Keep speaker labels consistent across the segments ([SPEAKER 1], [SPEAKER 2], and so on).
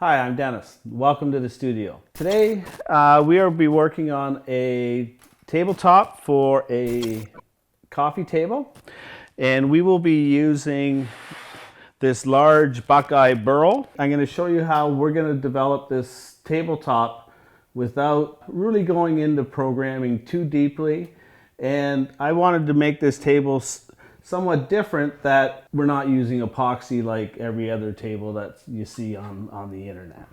[SPEAKER 1] Hi, I'm Dennis. Welcome to the studio. Today we will be working on a tabletop for a coffee table, and we will be using this large Buckeye burl. I'm going to show you how we're going to develop this tabletop without really going into programming too deeply. And I wanted to make this table somewhat different, that we're not using epoxy like every other table that you see on the internet.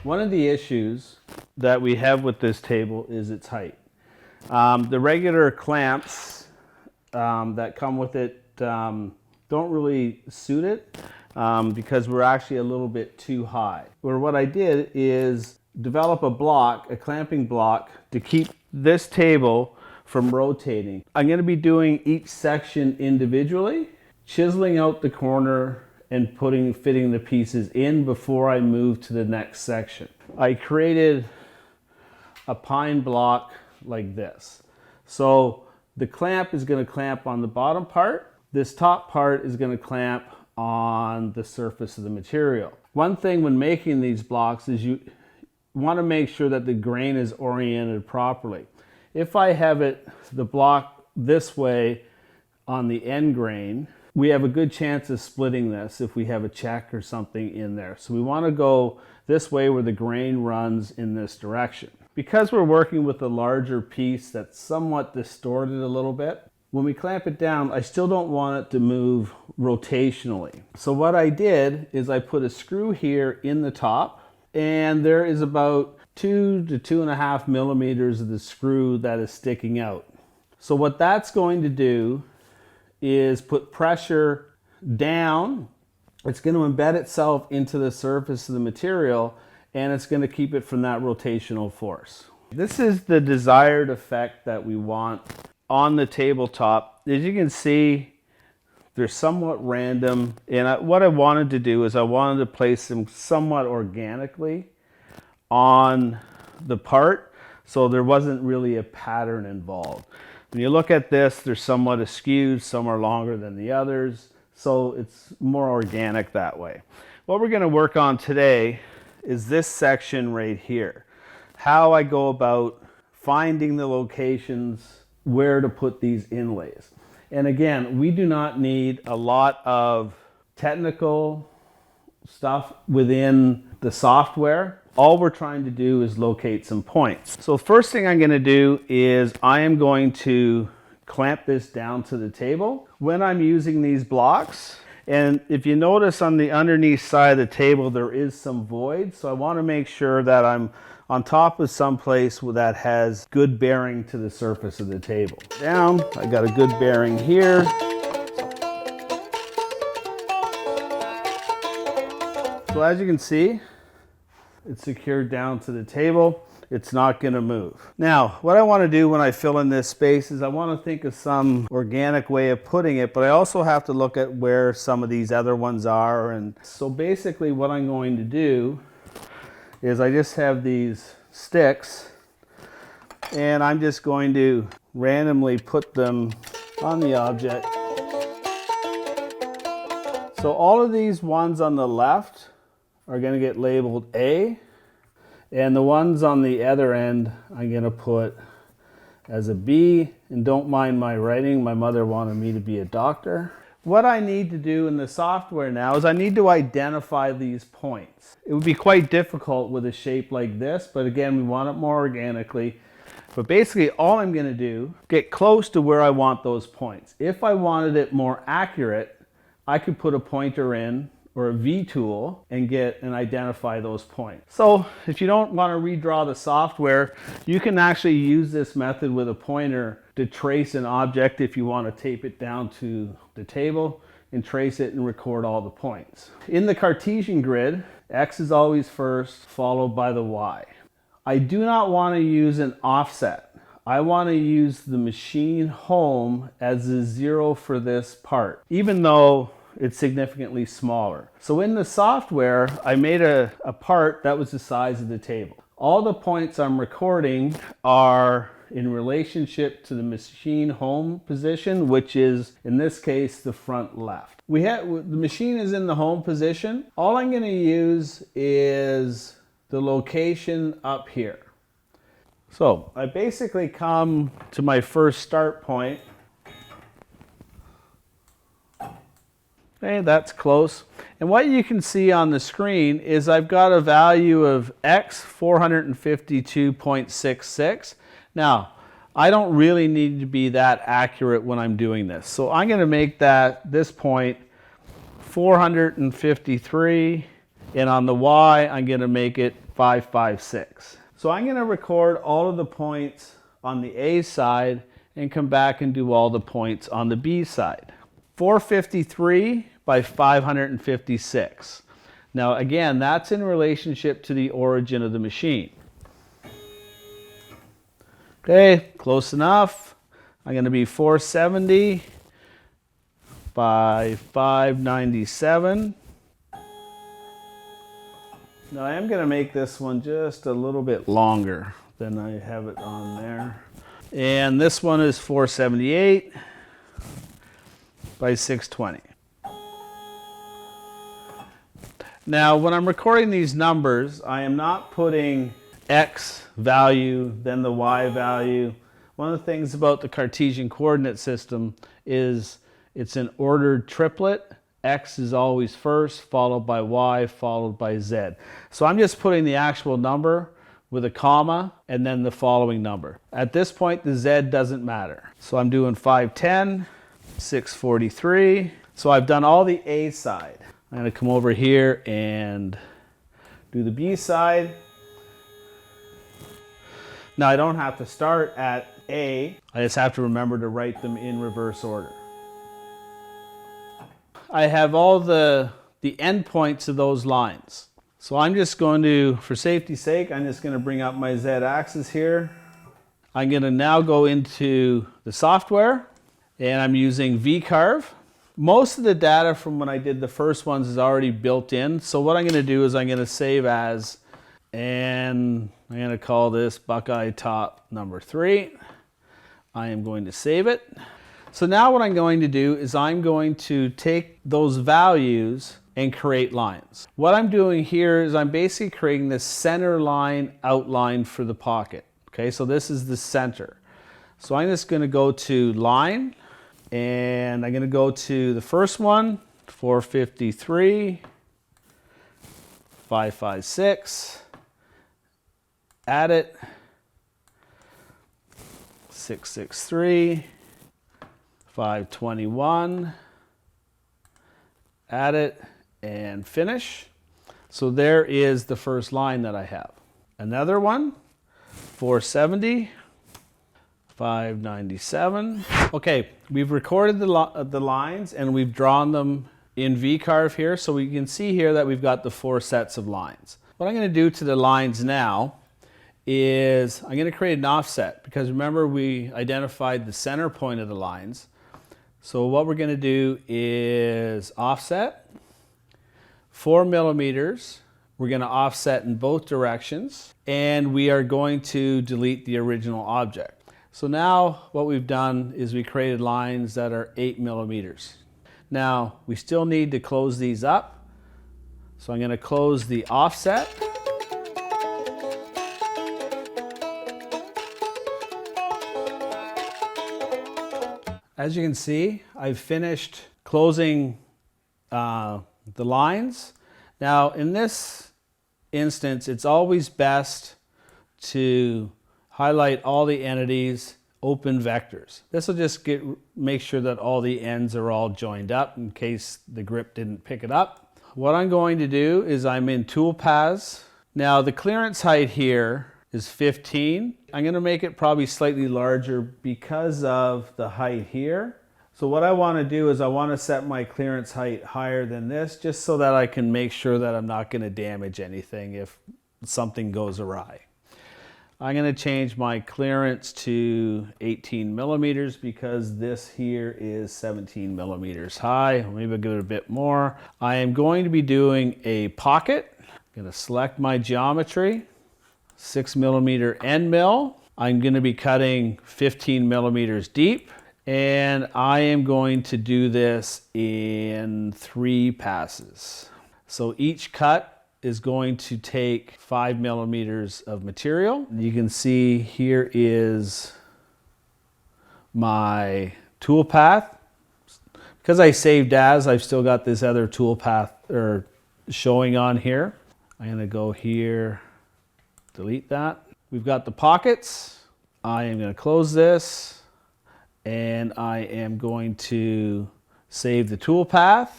[SPEAKER 1] One of the issues that we have with this table is its height. The regular clamps that come with it don't really suit it because we're actually a little bit too high. Where what I did is develop a clamping block to keep this table from rotating. I'm going to be doing each section individually, chiseling out the corner and fitting the pieces in before I move to the next section. I created a pine block like this. So the clamp is going to clamp on the bottom part. This top part is going to clamp on the surface of the material. One thing when making these blocks is you want to make sure that the grain is oriented properly. If I have the block this way on the end grain, we have a good chance of splitting this if we have a check or something in there. So we want to go this way where the grain runs in this direction. Because we're working with a larger piece that's somewhat distorted a little bit, when we clamp it down, I still don't want it to move rotationally. So what I did is I put a screw here in the top, and there is about 2 to 2.5 millimeters of the screw that is sticking out. So what that's going to do is put pressure down. It's going to embed itself into the surface of the material, and it's going to keep it from that rotational force. This is the desired effect that we want on the tabletop. As you can see, they're somewhat random, and what I wanted to do is I wanted to place them somewhat organically on the part, so there wasn't really a pattern involved. When you look at this, they're somewhat askew, some are longer than the others, so it's more organic that way. What we're going to work on today is this section right here, how I go about finding the locations where to put these inlays. And again, we do not need a lot of technical stuff within the software. All we're trying to do is locate some points. So first thing I'm going to do is I am going to clamp this down to the table. When I'm using these blocks, and if you notice on the underneath side of the table there is some void, so I want to make sure that I'm on top of some place that has good bearing to the surface of the table. Down, I got a good bearing here. So as you can see, it's secured down to the table. It's not going to move. Now, what I want to do when I fill in this space is I want to think of some organic way of putting it, but I also have to look at where some of these other ones are. And so basically what I'm going to do is I just have these sticks, and I'm just going to randomly put them on the object. So all of these ones on the left are going to get labeled A, and the ones on the other end I'm going to put as a B. And don't mind my writing, my mother wanted me to be a doctor. What I need to do in the software now is I need to identify these points. It would be quite difficult with a shape like this, but again, we want it more organically. But basically all I'm going to do, get close to where I want those points. If I wanted it more accurate, I could put a pointer in or a V tool and identify those points. So if you don't want to redraw the software, you can actually use this method with a pointer to trace an object if you want to tape it down to the table and trace it and record all the points. In the Cartesian grid, X is always first, followed by the Y. I do not want to use an offset. I want to use the machine home as a 0 for this part, even though it's significantly smaller. So in the software, I made a part that was the size of the table. all the points I'm recording are in relationship to the machine home position, which is, in this case, the front left. The machine is in the home position. All I'm going to use is the location up here. So I basically come to my first start point. Okay, that's close. And what you can see on the screen is I've got a value of X 452.66. Now, I don't really need to be that accurate when I'm doing this. So I'm going to make this point 453, and on the Y, I'm going to make it 556. So I'm going to record all of the points on the A side and come back and do all the points on the B side. 453 by 556. Now again, that's in relationship to the origin of the machine. Okay, close enough. I'm going to be 470 by 597. Now I am going to make this one just a little bit longer than I have it on there. And this one is 478 by 620. Now when I'm recording these numbers, I am not putting X value, then the Y value. One of the things about the Cartesian coordinate system is it's an ordered triplet. X is always first, followed by Y, followed by Z. So I'm just putting the actual number with a comma and then the following number. At this point, the Z doesn't matter. So I'm doing 510, 643. So I've done all the A side. I'm going to come over here and do the B side. Now I don't have to start at A. I just have to remember to write them in reverse order. I have all the endpoints of those lines. So I'm just going to, for safety's sake, I'm just going to bring up my Z axis here. I'm going to now go into the software, and I'm using VCarve. Most of the data from when I did the first ones is already built in. So what I'm going to do is I'm going to save as, and I'm going to call this Buckeye Top number 3. I am going to save it. So now what I'm going to do is I'm going to take those values and create lines. What I'm doing here is I'm basically creating this center line outline for the pocket. Okay, so this is the center. So I'm just going to go to line, and I'm going to go to the first one, 453, 556, add it, 663, 521, add it, and finish. So there is the first line that I have. Another one, 470, 597. Okay, we've recorded the lines and we've drawn them in VCarve here. So we can see here that we've got the 4 sets of lines. What I'm going to do to the lines now is I'm going to create an offset, because remember we identified the center point of the lines. So what we're going to do is offset 4 millimeters. We're going to offset in both directions, and we are going to delete the original object. So now what we've done is we created lines that are 8 millimeters. Now we still need to close these up. So I'm going to close the offset. As you can see, I've finished closing the lines. Now in this instance, it's always best to highlight all the entities, open vectors. This will just make sure that all the ends are all joined up in case the grip didn't pick it up. What I'm going to do is I'm in Toolpathes. Now the clearance height here is 15. I'm going to make it probably slightly larger because of the height here. So what I want to do is I want to set my clearance height higher than this, just so that I can make sure that I'm not going to damage anything if something goes awry. I'm going to change my clearance to 18 millimeters because this here is 17 millimeters high. Maybe I'll give it a bit more. I am going to be doing a pocket. I'm going to select my geometry. 6mm end mill. I'm going to be cutting 15 millimeters deep, and I am going to do this in 3 passes. So each cut is going to take 5 millimeters of material. You can see here is my toolpath. Because I saved as, I've still got this other toolpath showing on here. I'm going to go here, delete that. We've got the pockets. I am going to close this, and I am going to save the toolpath,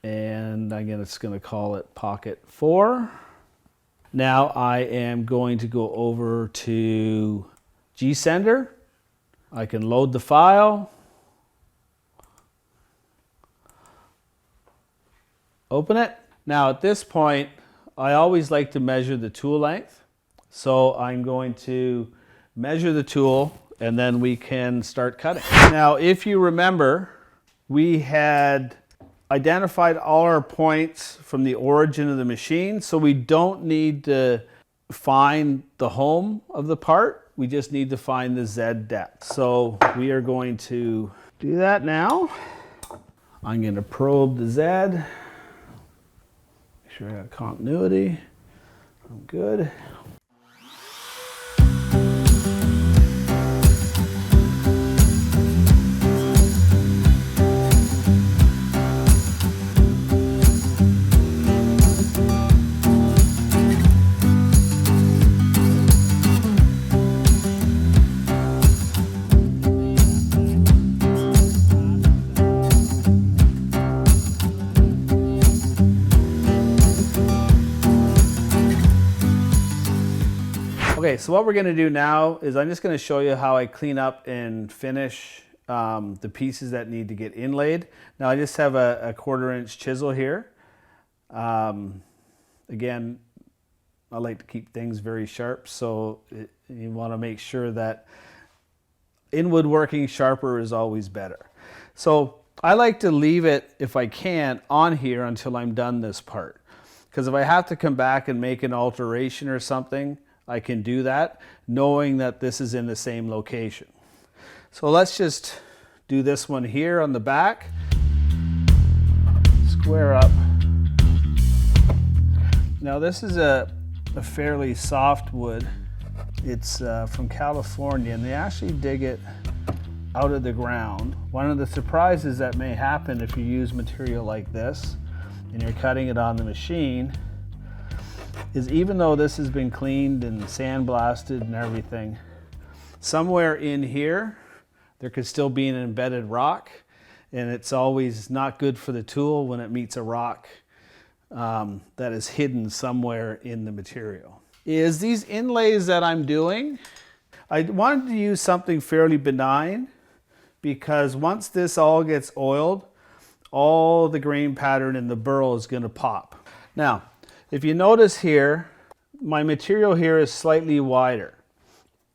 [SPEAKER 1] and it's going to call it pocket 4. Now I am going to go over to gSender. I can load the file, open it. Now at this point, I always like to measure the tool length. So I'm going to measure the tool, and then we can start cutting. Now, if you remember, we had identified all our points from the origin of the machine, so we don't need to find the home of the part. We just need to find the Z depth. So we are going to do that now. I'm going to probe the Z. Make sure I got continuity. I'm good. Okay, so what we're going to do now is I'm just going to show you how I clean up and finish the pieces that need to get inlaid. Now I just have a 1/4-inch chisel here. Again, I like to keep things very sharp, so you want to make sure that in woodworking, sharper is always better. So I like to leave it, if I can, on here until I'm done this part. Because if I have to come back and make an alteration or something, I can do that, knowing that this is in the same location. So let's just do this one here on the back. Square up. Now this is a fairly soft wood. It's from California, and they actually dig it out of the ground. One of the surprises that may happen if you use material like this and you're cutting it on the machine is, even though this has been cleaned and sandblasted and everything, somewhere in here there could still be an embedded rock, and it's always not good for the tool when it meets a rock that is hidden somewhere in the material. Is these inlays that I'm doing, I wanted to use something fairly benign, because once this all gets oiled, all the grain pattern in the burl is going to pop. Now, if you notice here, my material here is slightly wider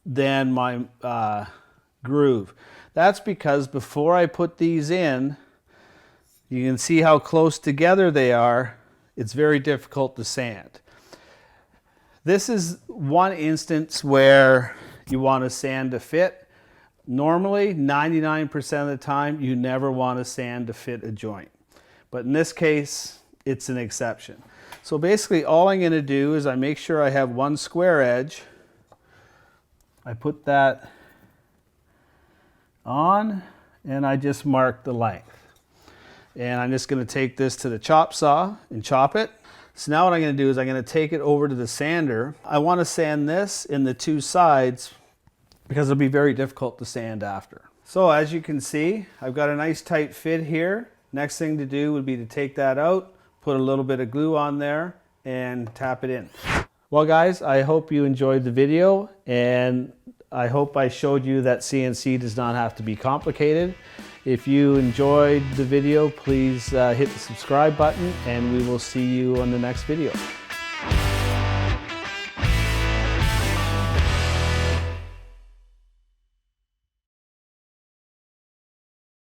[SPEAKER 1] than my groove. That's because before I put these in, you can see how close together they are. It's very difficult to sand. This is one instance where you want to sand to fit. Normally, 99% of the time, you never want to sand to fit a joint. But in this case, it's an exception. So basically, all I'm going to do is I make sure I have one square edge. I put that on, and I just mark the length. And I'm just going to take this to the chop saw and chop it. So now what I'm going to do is I'm going to take it over to the sander. I want to sand this in the 2 sides because it'll be very difficult to sand after. So as you can see, I've got a nice tight fit here. Next thing to do would be to take that out, put a little bit of glue on there, and tap it in. Well guys, I hope you enjoyed the video, and I hope I showed you that CNC does not have to be complicated. If you enjoyed the video, please hit the subscribe button, and we will see you on the next video.